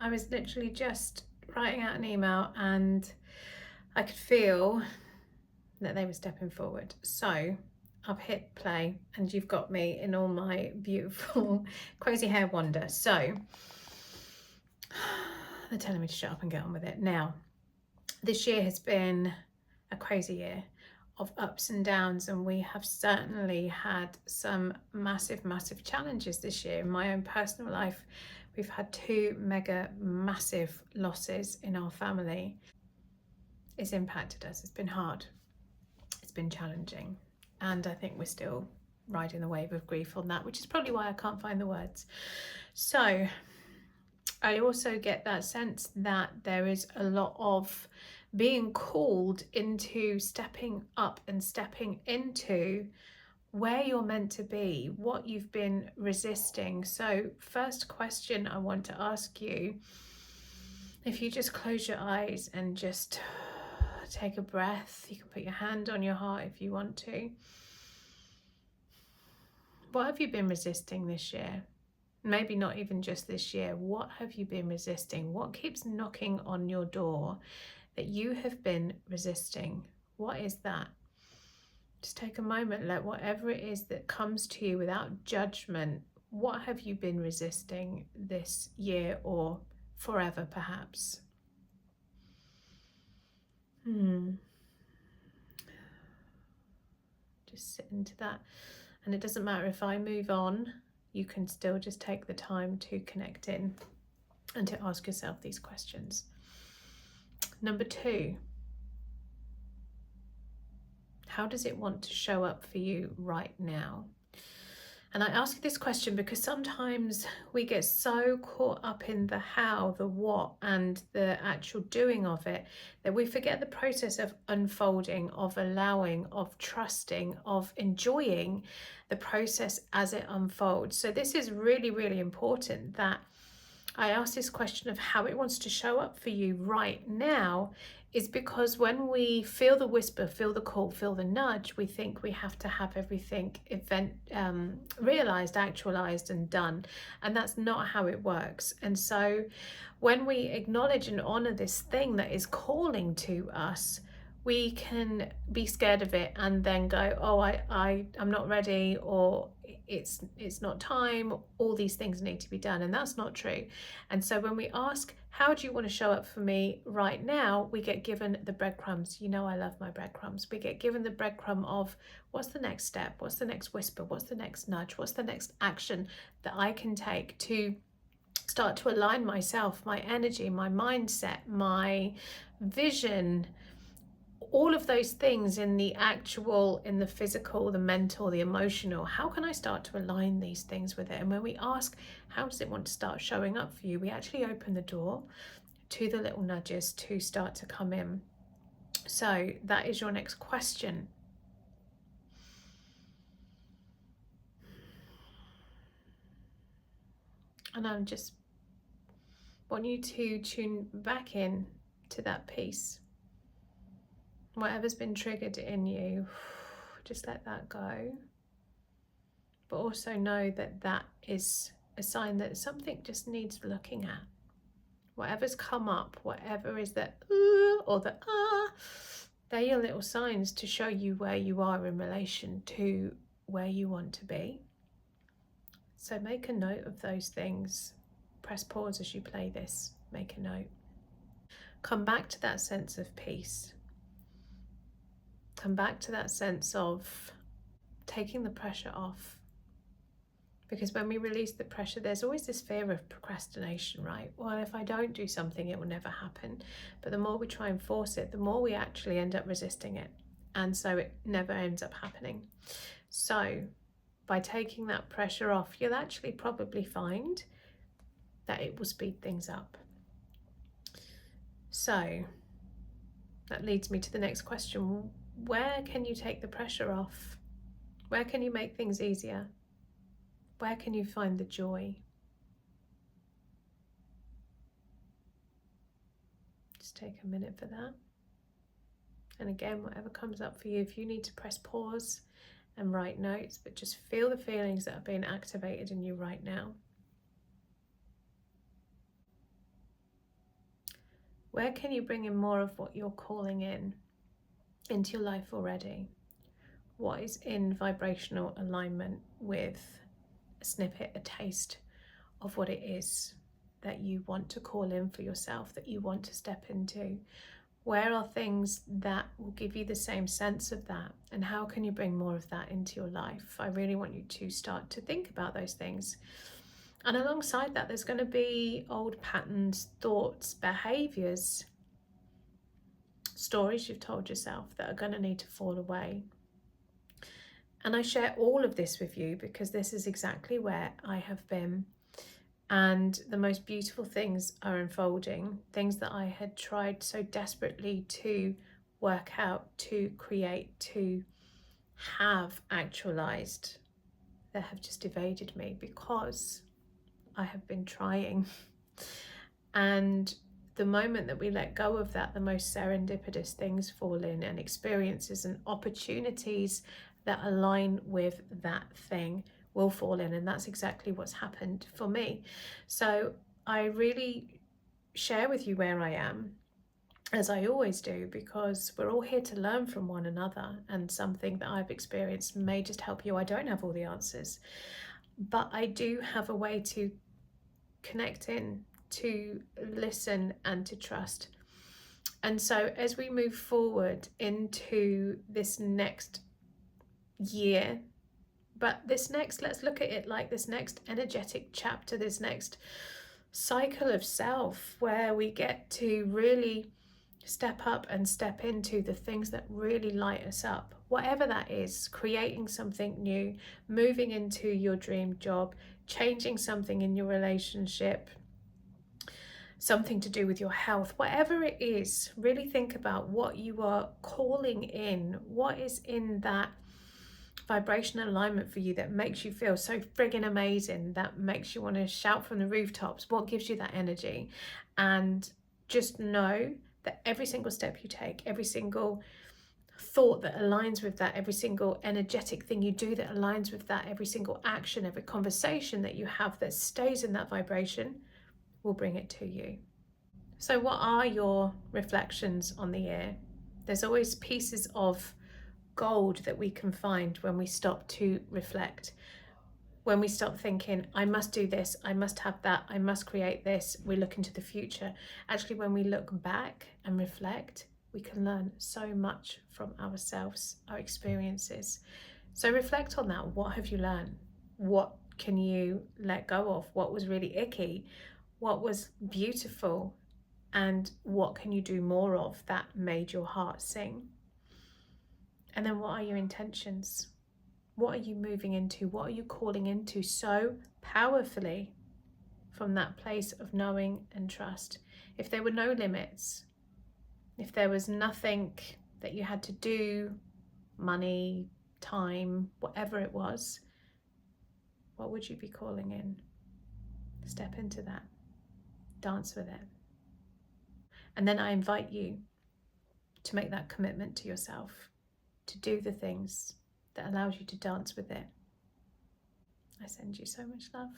I was literally just writing out an email and I could feel that they were stepping forward. So I've hit play and you've got me in all my beautiful crazy hair wonder. So they're telling me to shut up and get on with it. Now, this year has been a crazy year of ups and downs, and we have certainly had some massive challenges this year. In my own personal life, we've had two mega massive losses in our family. It's impacted us. It's been hard, it's been challenging, and I think we're still riding the wave of grief on that, which is probably why I can't find the words. So I also get that sense that there is a lot of being called into stepping up and stepping into where you're meant to be, what you've been resisting. So first question I want to ask you, if you just close your eyes and just take a breath, you can put your hand on your heart if you want to. What have you been resisting this year? Maybe not even just this year. What have you been resisting? What keeps knocking on your door that you have been resisting? What is that? Just take a moment, let whatever it is that comes to you without judgment, what have you been resisting this year or forever perhaps? Just sit into that. And it doesn't matter if I move on, you can still just take the time to connect in and to ask yourself these questions. Number 2, how does it want to show up for you right now? And I ask you this question because sometimes we get so caught up in the how, the what, and the actual doing of it that we forget the process of unfolding, of allowing, of trusting, of enjoying the process as it unfolds. So this is really important that I ask this question of how it wants to show up for you right now, is because when we feel the whisper, feel the call, feel the nudge, we think we have to have everything realized, actualized and done. And that's not how it works. And so when we acknowledge and honor this thing that is calling to us, we can be scared of it and then go, oh, I'm not ready, or it's not time, all these things need to be done, and that's not true. And so when we ask, how do you want to show up for me right now, we get given the breadcrumbs. You know I love my breadcrumbs. We get given the breadcrumb of what's the next step, what's the next whisper, what's the next nudge, what's the next action that I can take to start to align myself, my energy, my mindset, my vision, all of those things in the actual, in the physical, the mental, the emotional. How can I start to align these things with it? And when we ask, how does it want to start showing up for you, we actually open the door to the little nudges to start to come in. So that is your next question. And I'm just want you to tune back in to that piece. Whatever's been triggered in you, just let that go. But also know that that is a sign that something just needs looking at. Whatever's come up, whatever is the or the they're your little signs to show you where you are in relation to where you want to be. So make a note of those things. Press pause as you play this. Make a note. Come back to that sense of peace. Come back to that sense of taking the pressure off. Because when we release the pressure, there's always this fear of procrastination, right? Well, if I don't do something, it will never happen. But the more we try and force it, the more we actually end up resisting it. And so it never ends up happening. So by taking that pressure off, you'll actually probably find that it will speed things up. So that leads me to the next question. Where can you take the pressure off? Where can you make things easier? Where can you find the joy? Just take a minute for that. And again, whatever comes up for you, if you need to press pause and write notes, but just feel the feelings that are being activated in you right now. Where can you bring in more of what you're calling in into your life already? What is in vibrational alignment with a snippet, a taste of what it is that you want to call in for yourself, that you want to step into? Where are things that will give you the same sense of that? And how can you bring more of that into your life? I really want you to start to think about those things. And alongside that, there's going to be old patterns, thoughts, behaviors, stories you've told yourself that are going to need to fall away. And I share all of this with you because this is exactly where I have been. And the most beautiful things are unfolding, things that I had tried so desperately to work out, to create, to have actualized, that have just evaded me because I have been trying. And the moment that we let go of that, the most serendipitous things fall in, and experiences and opportunities that align with that thing will fall in. And that's exactly what's happened for me. So I really share with you where I am, as I always do, because we're all here to learn from one another, and something that I've experienced may just help you. I don't have all the answers, but I do have a way to connect in, to listen, and to trust. And so as we move forward into this next year, but let's look at it like this next energetic chapter, this next cycle of self, where we get to really step up and step into the things that really light us up, whatever that is. Creating something new, moving into your dream job, changing something in your relationship, something to do with your health, whatever it is. Really think about what you are calling in, what is in that vibrational alignment for you that makes you feel so friggin' amazing, that makes you want to shout from the rooftops. What gives you that energy? And just know that every single step you take, every single thought that aligns with that, every single energetic thing you do that aligns with that, every single action, every conversation that you have that stays in that vibration will bring it to you. So what are your reflections on the year? There's always pieces of gold that we can find when we stop to reflect. When we stop thinking, I must do this, I must have that, I must create this, we look into the future. Actually, when we look back and reflect, we can learn so much from ourselves, our experiences. So reflect on that. What have you learned? What can you let go of? What was really icky? What was beautiful? And what can you do more of that made your heart sing? And then what are your intentions? What are you moving into? What are you calling into so powerfully from that place of knowing and trust? If there were no limits, if there was nothing that you had to do, money, time, whatever it was, what would you be calling in? Step into that. Dance with it. And then I invite you to make that commitment to yourself, to do the things that allows you to dance with it. I send you so much love.